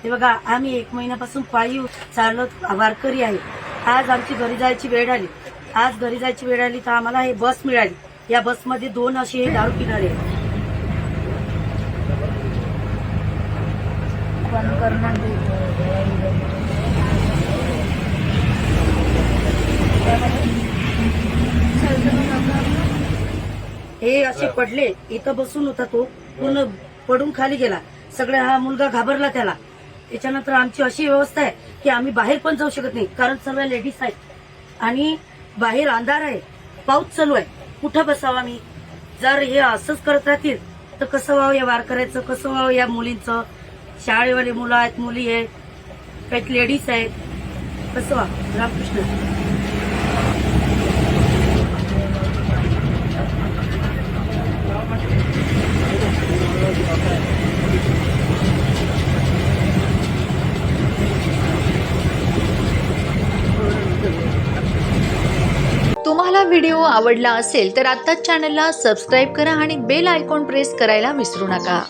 हे बघा, आम्ही 1 महिन्यापासून पायी चालत वारकरी आहे. आज आमची घरी जायची वेळ आली. आज घरी जायची वेळ आली तर आम्हाला हे बस मिळाली. या बसमध्ये 2 असे दारू पिणारे आहेत. हे असे पडले, इथं बसून होता तो, पूर्ण पडून खाली गेला. सगळा हा मुलगा घाबरला त्याला. त्याच्यानंतर आमची अशी व्यवस्था आहे की आम्ही बाहेर पण जाऊ शकत नाही, कारण सर्व लेडीज आहेत आणि बाहेर अंधार आहे, पाऊस चालू आहे. कुठं बसावं आम्ही? जर हे असंच करत राहतील तर कसं व्हावं या वारकऱ्याचं, कसं व्हावं या मुलींचं? शाळेवाले मुलं आहेत, मुली आहेत, काही लेडीज आहेत, कसं व्हावं? रामकृष्ण. तुम्हाला व्हिडिओ आवडला असेल तर आत्ताच चॅनलला सबस्क्राईब करा आणि बेल आयकॉन प्रेस करायला विसरू नका.